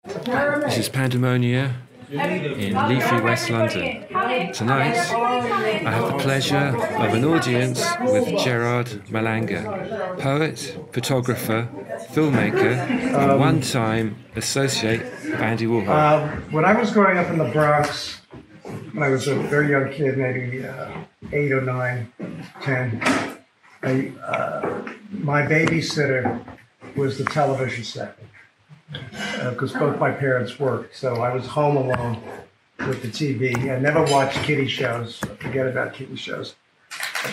This is Pandemonia in leafy West London. Tonight, I have the pleasure of an audience with Gerard Malanga, poet, photographer, filmmaker, and one-time associate of Andy Warhol. When I was growing up in the Bronx, when I was a very young kid, maybe 8 or 9, 10, my babysitter was the television set. Because both my parents worked, so I was home alone with the TV. I never watched kiddie shows. Forget about kiddie shows.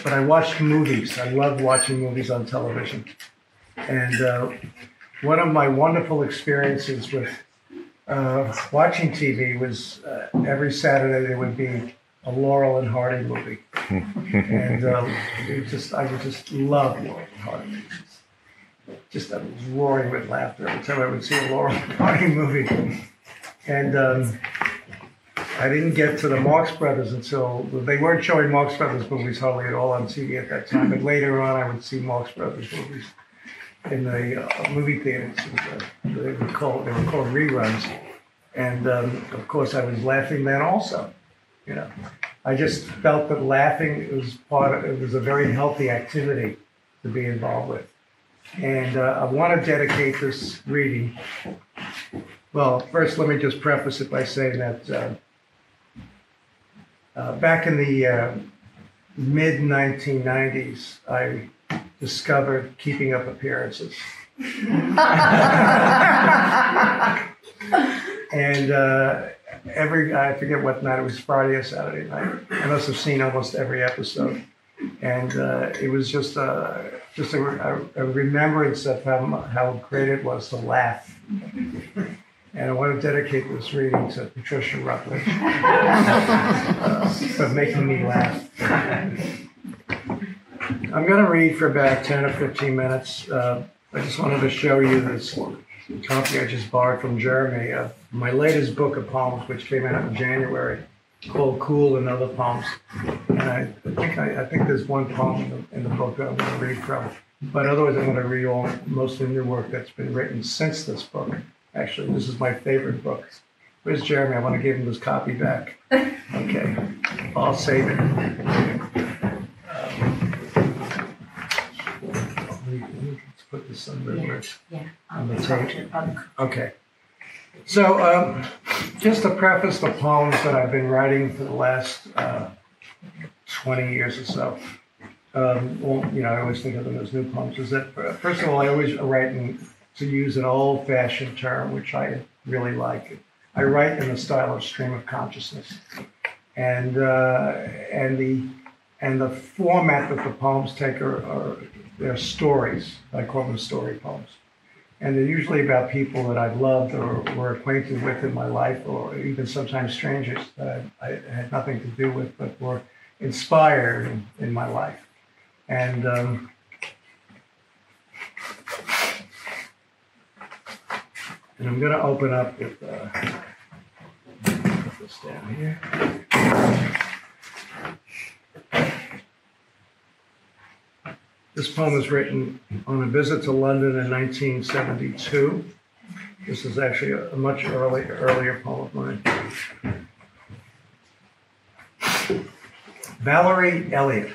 But I watched movies. I loved watching movies on television. And one of my wonderful experiences with watching TV was every Saturday there would be a Laurel and Hardy movie. And I would just love Laurel and Hardy movies. Just I was roaring with laughter every time I would see a Laurel Hardy movie. And I didn't get to the Marx Brothers until, they weren't showing Marx Brothers movies hardly at all on TV at that time, but later on I would see Marx Brothers movies in the movie theaters. They were called reruns. And of course I was laughing then also, you know. I just felt that laughing was a very healthy activity to be involved with. And I want to dedicate this reading. Well, first, let me just preface it by saying that back in the mid-1990s, I discovered Keeping Up Appearances. And I forget what night, it was Friday or Saturday night. I must have seen almost every episode. And it was just a remembrance of how great it was to laugh. And I want to dedicate this reading to Patricia Rutledge for making me laugh. I'm going to read for about 10 or 15 minutes. I just wanted to show you this copy I just borrowed from Jeremy of my latest book of poems, which came out in January, called Cool and Other Poems. And I think there's one poem in the book that I'm going to read from. But otherwise, I'm going to read mostly new work that's been written since this book. Actually, this is my favorite book. Where's Jeremy? I want to give him this copy back. Okay, I'll save it. Let's put this on the tape. Okay. So, just to preface the poems that I've been writing for the last 20 years or so, well, you know, I always think of them as new poems, is that, first of all, I always write to use an old-fashioned term, which I really like. I write in the style of stream of consciousness. And the format that the poems take they're stories. I call them story poems. And they're usually about people that I've loved or were acquainted with in my life, or even sometimes strangers that I had nothing to do with, but were inspired in my life. And I'm going to open up with put this down here. This poem was written on a visit to London in 1972. This is actually a much earlier poem of mine. Valerie Elliott.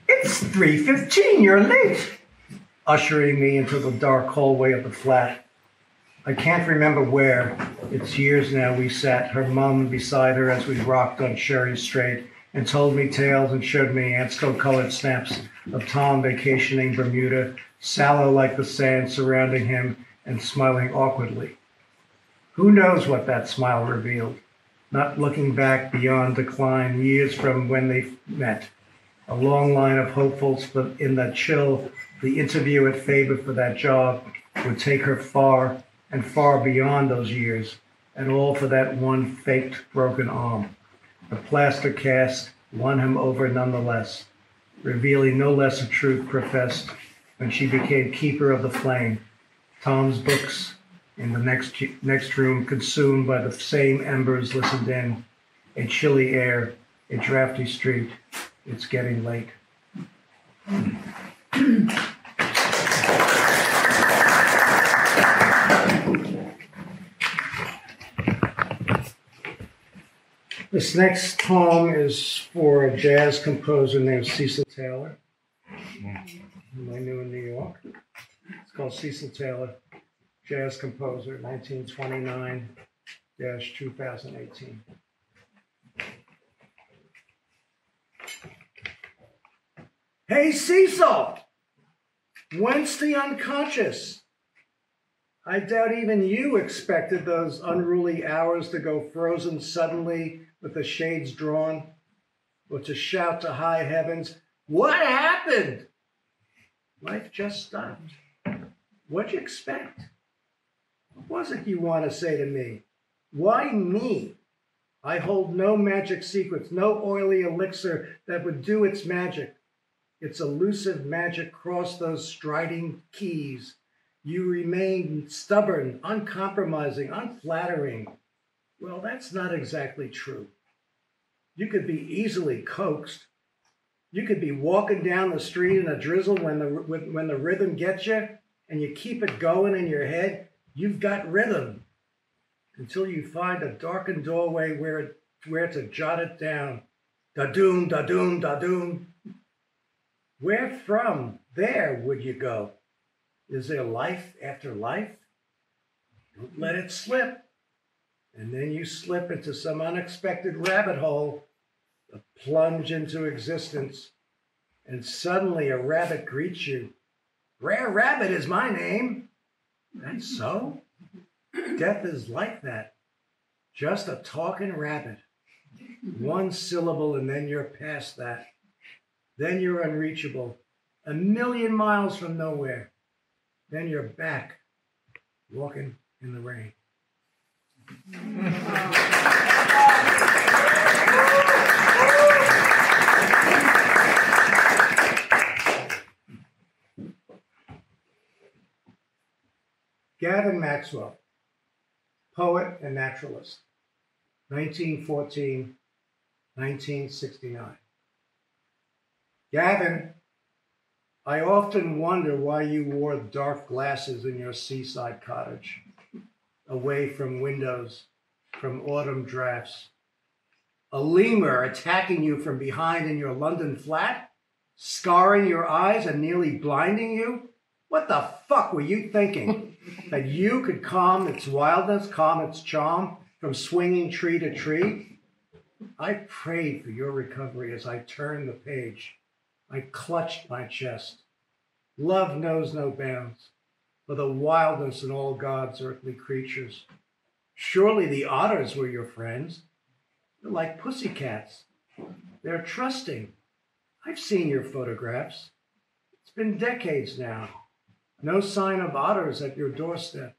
It's 3:15, you're late. Ushering me into the dark hallway of the flat. I can't remember where. It's years now we sat, her mum beside her as we rocked on Sherry Strait, and told me tales and showed me Ansco-colored snaps of Tom vacationing Bermuda, sallow like the sand surrounding him and smiling awkwardly. Who knows what that smile revealed? Not looking back beyond decline, years from when they met. A long line of hopefuls, but in that chill, the interview at Faber for that job would take her far and far beyond those years, and all for that one faked broken arm. The plaster cast won him over nonetheless, revealing no less a truth professed when she became keeper of the flame. Tom's books in the next room consumed by the same embers listened in. A chilly air, a drafty street. It's getting late. This next poem is for a jazz composer named Cecil Taylor, whom I knew in New York. It's called Cecil Taylor, jazz composer, 1929-2018. Hey, Cecil! Whence the unconscious? I doubt even you expected those unruly hours to go frozen suddenly with the shades drawn, or to shout to high heavens, what happened? Life just stopped. What'd you expect? What was it you want to say to me? Why me? I hold no magic secrets, no oily elixir that would do its magic. Its elusive magic crossed those striding keys. You remain stubborn, uncompromising, unflattering. Well, that's not exactly true. You could be easily coaxed. You could be walking down the street in a drizzle when the rhythm gets you, and you keep it going in your head. You've got rhythm until you find a darkened doorway where to jot it down. Da-doom, da-doom, da-doom. Where from there would you go? Is there life after life? Don't let it slip. And then you slip into some unexpected rabbit hole, a plunge into existence, and suddenly a rabbit greets you. Rare Rabbit is my name. That's so? Death is like that. Just a talking rabbit. One syllable and then you're past that. Then you're unreachable, 1,000,000 miles from nowhere. Then you're back, walking in the rain. Gavin Maxwell, poet and naturalist, 1914, 1969. Gavin, I often wonder why you wore dark glasses in your seaside cottage, away from windows, from autumn drafts. A lemur attacking you from behind in your London flat, scarring your eyes and nearly blinding you? What the fuck were you thinking? That you could calm its wildness, calm its charm from swinging tree to tree? I prayed for your recovery as I turned the page. I clutched my chest. Love knows no bounds, for the wildness in all God's earthly creatures. Surely the otters were your friends. They're like pussycats. They're trusting. I've seen your photographs. It's been decades now. No sign of otters at your doorstep,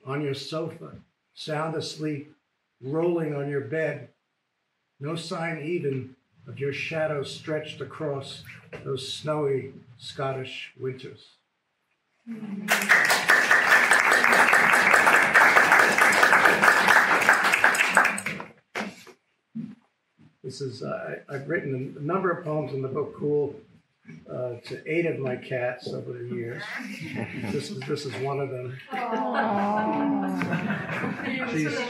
on your sofa, sound asleep, rolling on your bed. No sign even of your shadow stretched across those snowy Scottish winters. This is, I've written a number of poems in the book Cool to 8 of my cats over the years. This is one of them.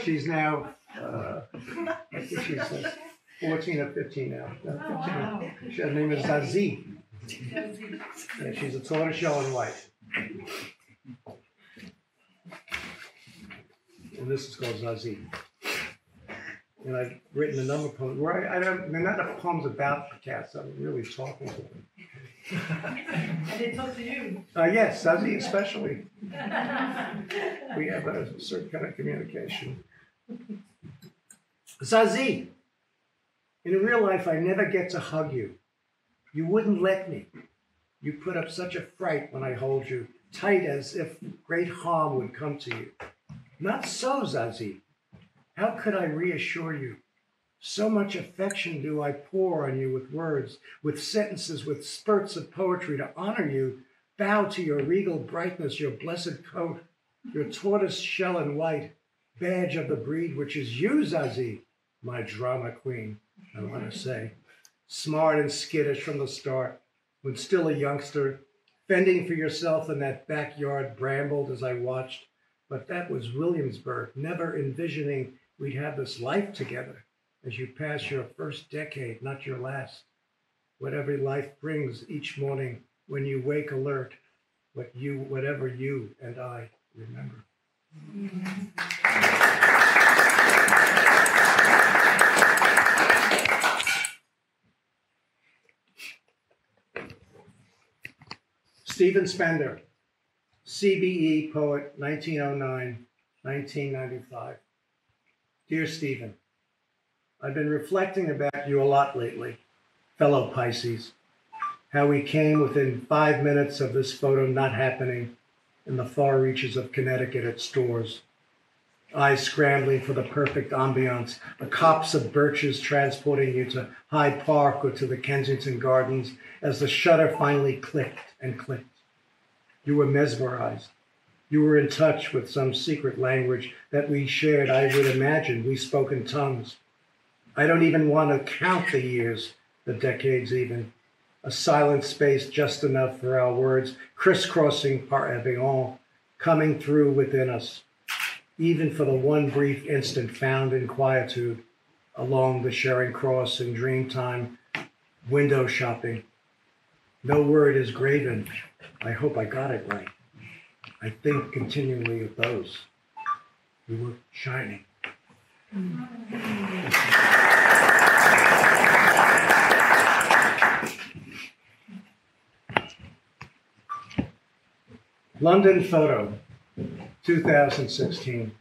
She's now, I think she's 14 or 15 now. 15. Her name is Zazie. Yeah, she's a tortoiseshell and white. And this is called Zazie. And I've written a number of poems where they're not the poems about the cats, I'm really talking to them. And they talk to you? Yes, Zazie especially. We have a certain kind of communication. Zazie, in real life, I never get to hug you. You wouldn't let me. You put up such a fright when I hold you, tight as if great harm would come to you. Not so, Zazie. How could I reassure you? So much affection do I pour on you with words, with sentences, with spurts of poetry to honor you, bow to your regal brightness, your blessed coat, your tortoise shell and white, badge of the breed which is you, Zazie, my drama queen, I want to say. Smart and skittish from the start, when still a youngster, fending for yourself in that backyard brambled as I watched. But that was Williamsburg, never envisioning we'd have this life together. as you pass your first decade, not your last. Whatever life brings each morning when you wake alert, whatever you and I remember. Stephen Spender, CBE poet, 1909-1995. Dear Stephen, I've been reflecting about you a lot lately, fellow Pisces, how we came within 5 minutes of this photo not happening in the far reaches of Connecticut at stores. Eyes scrambling for the perfect ambiance, a copse of birches transporting you to Hyde Park or to the Kensington Gardens as the shutter finally clicked and clicked. You were mesmerized. You were in touch with some secret language that we shared. I would imagine we spoke in tongues. I don't even want to count the years, the decades even. A silent space just enough for our words, crisscrossing par excellence, coming through within us, even for the one brief instant found in quietude along the Charing Cross in Dreamtime, window shopping. No word is graven. I hope I got it right. I think continually of those who were shining. London photo, 2016.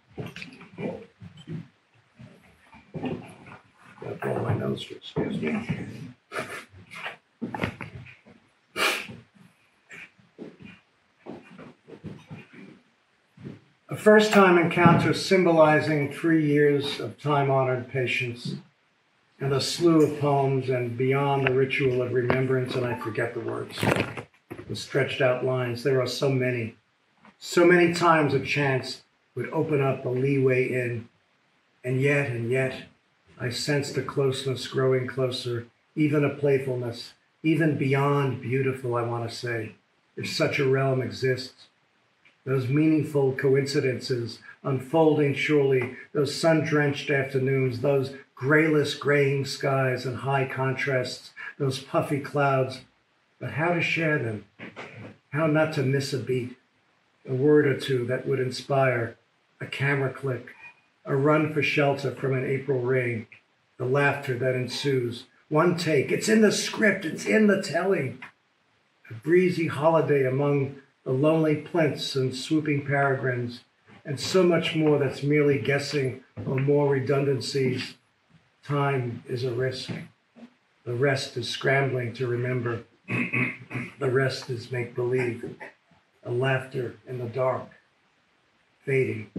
Got all my notes, excuse me. A first-time encounter symbolizing 3 years of time-honored patience and a slew of poems and beyond the ritual of remembrance, and I forget the words, the stretched out lines. There are so many times a chance would open up a leeway in, and yet, I sensed a closeness growing closer, even a playfulness, even beyond beautiful, I want to say, if such a realm exists. Those meaningful coincidences unfolding surely, those sun-drenched afternoons, those grayless graying skies and high contrasts, those puffy clouds. But how to share them? How not to miss a beat? A word or two that would inspire, a camera click, a run for shelter from an April rain, the laughter that ensues. One take, it's in the script, it's in the telling. A breezy holiday among the lonely plinths and swooping peregrines, and so much more that's merely guessing or more redundancies. Time is a risk. The rest is scrambling to remember. The rest is make-believe. A laughter in the dark, fading.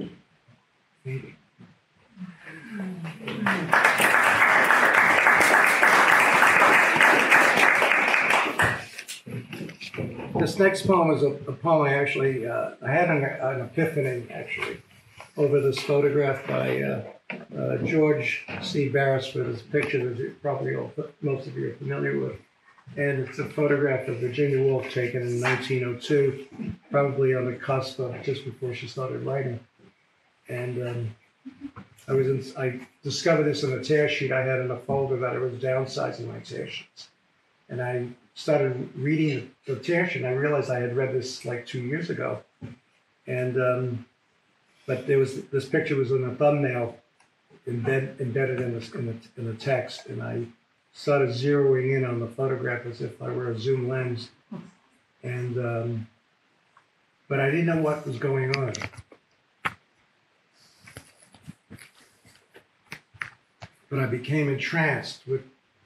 This next poem is a poem I actually, I had an epiphany, actually, over this photograph by George C. Beresford. This picture that probably most of you are familiar with. And it's a photograph of Virginia Woolf taken in 1902, probably on the cusp of just before she started writing. And I discovered this in a tear sheet I had in a folder that I was downsizing my tear sheets. And I started reading the tear sheet, and I realized I had read this like 2 years ago. And but this picture was in a thumbnail embedded in the text, and I started zeroing in on the photograph as if I were a zoom lens, and but I didn't know what was going on. But I became entranced with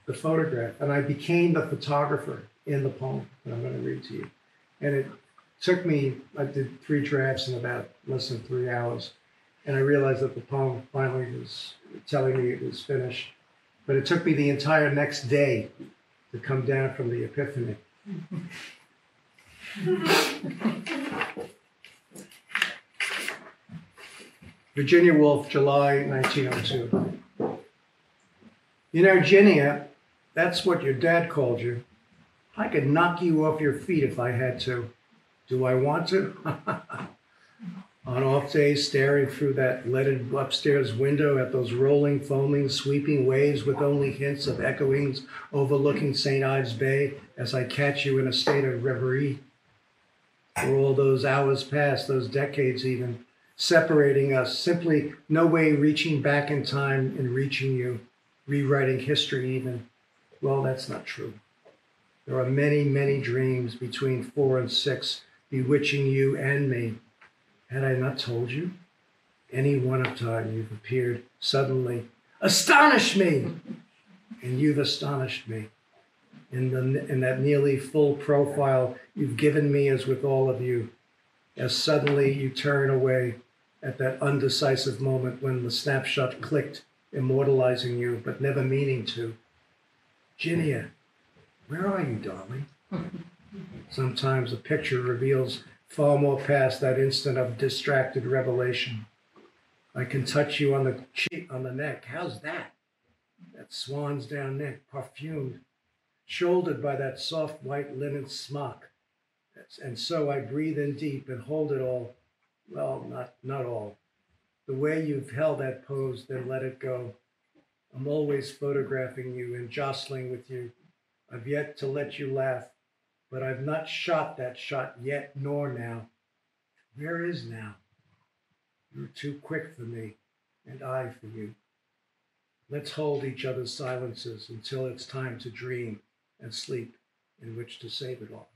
the photograph, and I became the photographer in the poem that I'm going to read to you. And it took me, I did 3 drafts in about less than 3 hours, and I realized that the poem finally was telling me it was finished. But it took me the entire next day to come down from the epiphany. Virginia Woolf, July 1902. You know, Virginia, that's what your dad called you. I could knock you off your feet if I had to. Do I want to? On off days, staring through that leaded upstairs window at those rolling, foaming, sweeping waves with only hints of echoings overlooking St. Ives Bay as I catch you in a state of reverie. For all those hours past, those decades even, separating us, simply no way reaching back in time and reaching you, rewriting history even. Well, that's not true. There are many, many dreams between 4 and 6, bewitching you and me. Had I not told you? Any one of time you've appeared suddenly. Astonish me! And you've astonished me. In that nearly full profile you've given me as with all of you, as suddenly you turn away at that undecisive moment when the snapshot clicked, immortalizing you, but never meaning to. Ginia, where are you, darling? Sometimes a picture reveals far more past that instant of distracted revelation. I can touch you on the cheek, on the neck. How's that? That swan's down neck, perfumed, shouldered by that soft white linen smock. And so I breathe in deep and hold it all. Well, not all. The way you've held that pose, then let it go. I'm always photographing you and jostling with you. I've yet to let you laugh, but I've not shot that shot yet, nor now. Where is now? You're too quick for me, and I for you. Let's hold each other's silences until it's time to dream and sleep in which to save it all.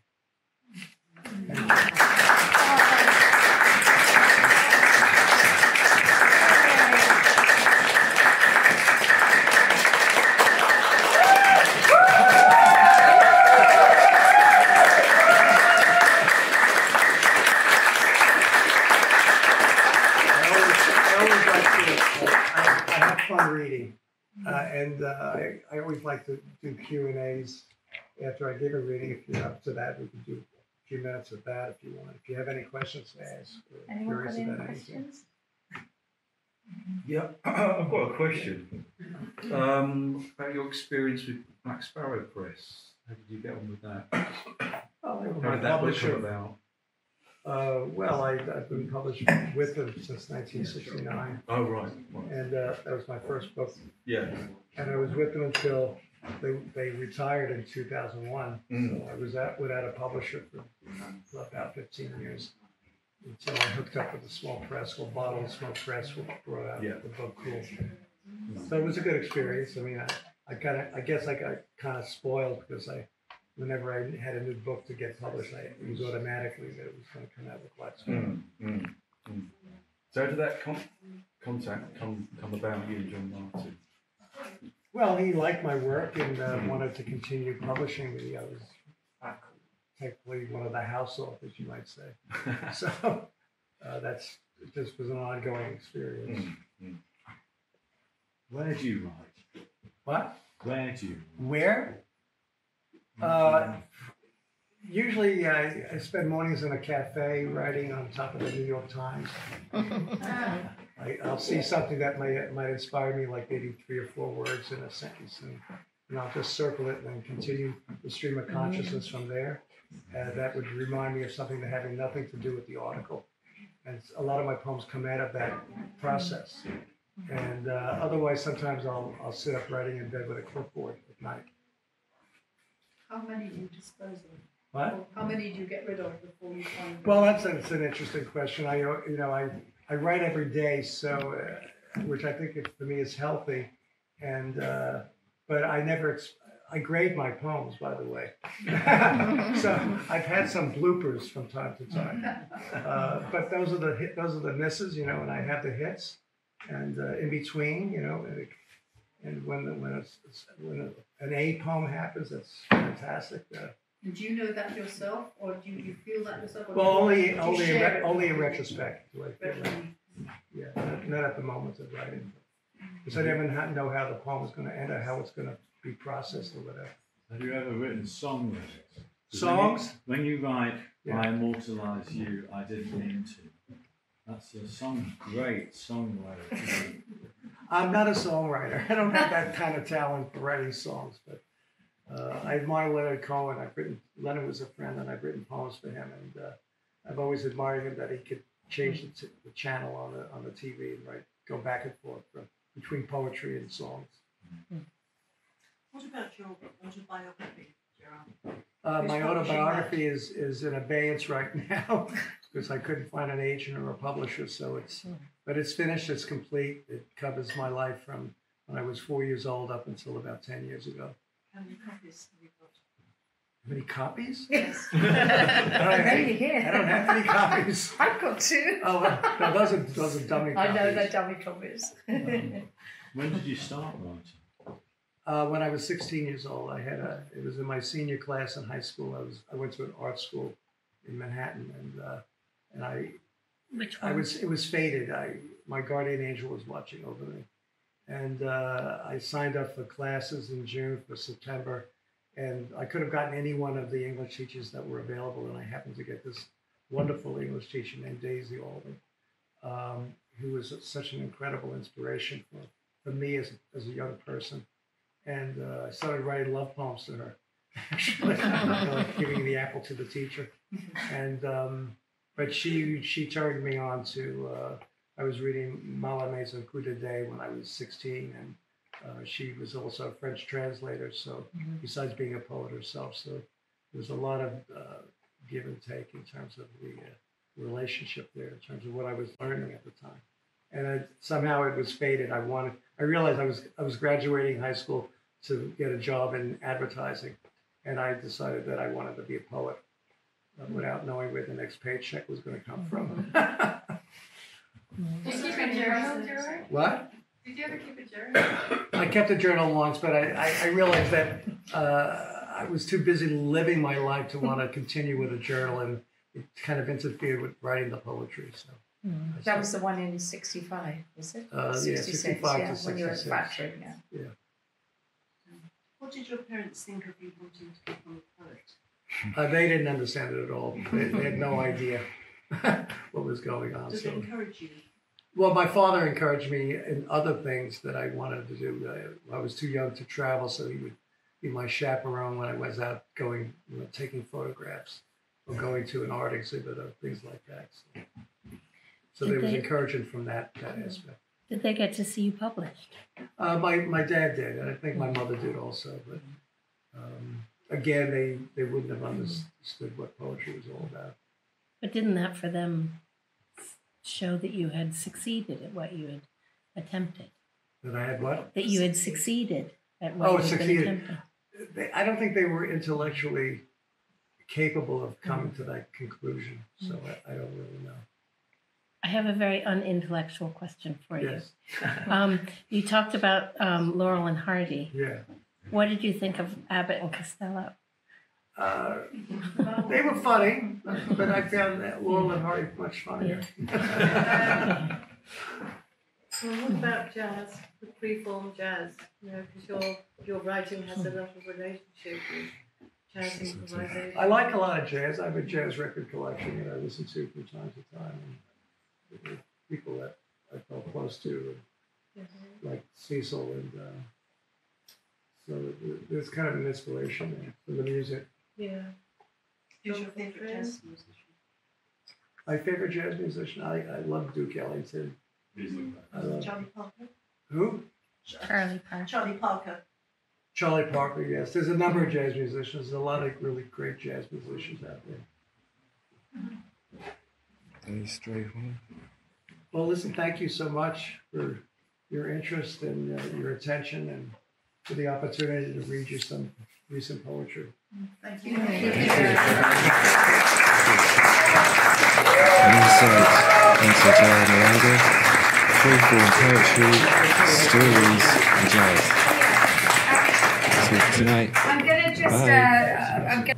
I always like to do Q&As after I give a reading. If you're up to that, we can do a few minutes of that if you want. If you have any questions to ask, or Anyone got curious any about anything. questions? Yeah, I've got a question. About your experience with Black Sparrow Press. How did you get on with that? Oh, they were How my did that book publisher. come about? Well, I've been published with them since 1969, Oh, right. and that was my first book. Yeah. And I was with them until they retired in 2001. So I was without a publisher for about 15 years until I hooked up with a small press called Bottle and Smoke Press, which brought out the book Cool. So it was a good experience. I mean, I guess I got kind of spoiled because whenever I had a new book to get published, it was automatically that it was going to come out with Black Sparrow. So did that contact come about, you and John Martin? Well, he liked my work and wanted to continue publishing me. I was technically one of the house authors, you might say. So it just was an ongoing experience. Where do you write? What? Where do you? Where? Usually I spend mornings in a cafe writing on top of the New York Times. I'll see something that might inspire me, like maybe 3 or 4 words in a sentence, and I'll just circle it and then continue the stream of consciousness from there. That would remind me of something that having nothing to do with the article. And a lot of my poems come out of that process. And otherwise, sometimes I'll sit up writing in bed with a clipboard at night. How many do you dispose of? What? How many do you get rid of before you find them? Well, that's an interesting question. I write every day, so which I think for me is healthy, and but I grade my poems, by the way. So I've had some bloopers from time to time, but those are the misses, and I have the hits, and in between, and when an A poem happens, that's fantastic. And do you know that yourself, or do you feel that yourself? Well, only in retrospect do I feel that. Yeah, not at the moment of writing, because I never know how the poem is going to end or how it's going to be processed or whatever. Have you ever written song lyrics? Songs? When you write, I immortalize you, I didn't mean to. That's a great song lyric. I'm not a songwriter. I don't have that kind of talent for writing songs, but I admire Leonard Cohen. Leonard was a friend, and I've written poems for him, and I've always admired him that he could change the channel on the TV and go back and forth between poetry and songs. What about your autobiography, Gerard? My autobiography is in abeyance right now because I couldn't find an agent or a publisher. So but it's finished. It's complete. It covers my life from when I was 4 years old up until about 10 years ago. How many copies have you got? How many copies? Yes. I don't have any copies. I've got two. Oh, no, those are dummy copies. I know they're dummy copies. When did you start writing? When I was 16 years old, it was in my senior class in high school. I went to an art school in Manhattan, and Which one? it was fated. My guardian angel was watching over me, and I signed up for classes in June for September, and I could have gotten any one of the English teachers that were available, and I happened to get this wonderful English teacher named Daisy Alden, who was such an incredible inspiration for me as a young person. And I started writing love poems to her, actually, giving the apple to the teacher. And but she turned me on to. I was reading Mallarmé's Un Coup de Day when I was 16, and she was also a French translator. So besides being a poet herself, so there was a lot of give and take in terms of the relationship there, in terms of what I was learning at the time. And somehow it was fated. I realized I was graduating high school to get a job in advertising, and I decided that I wanted to be a poet without knowing where the next paycheck was going to come from. Did you keep a journal, Gerard? What? Did you ever keep a journal? I kept a journal once, but I realized that I was too busy living my life to want to continue with a journal, and it kind of interfered with writing the poetry. So. That was the one in 65, was it? Yeah, 65 to 66. When you were at the factory, Yeah. What did your parents think of you wanting to become a poet? They didn't understand it at all. They had no idea what was going on. Did they encourage you? Well, my father encouraged me in other things that I wanted to do. I was too young to travel, so he would be my chaperone when I was out going, taking photographs or going to an art exhibit or things like that. So there was encouragement from that aspect. Did they get to see you published? My dad did, and I think my mother did also. But again, they wouldn't have understood what poetry was all about. But didn't that for them show that you had succeeded at what you had attempted? That I had what? That you had succeeded at what you had been attempting. I don't think they were intellectually capable of coming to that conclusion, so I don't really know. I have a very unintellectual question for you. Yes. You talked about Laurel and Hardy. Yeah. What did you think of Abbott and Costello? They were funny, but I found that Laurel and Hardy much funnier. Yeah. Well, what about jazz, the freeform jazz? Because your writing has a lot of relationship with jazz improvisation. I like a lot of jazz. I have a jazz record collection that I listen to from time to time. And people that I felt close to, like Cecil, and so there's kind of an inspiration there for the music. Yeah. Who's your favorite jazz musician? My favorite jazz musician, I love Duke Ellington. Charlie Parker? Who? Charlie Parker. Charlie Parker. Charlie Parker, yes. There's a number of jazz musicians. There's a lot of really great jazz musicians out there. Any stray one? Well, listen, thank you so much for your interest and your attention, and for the opportunity to read you some recent poetry. Thank you. An insight into Gerard Malanga, freeform poetry, stories, and jazz. So tonight, I'm going to just, bye.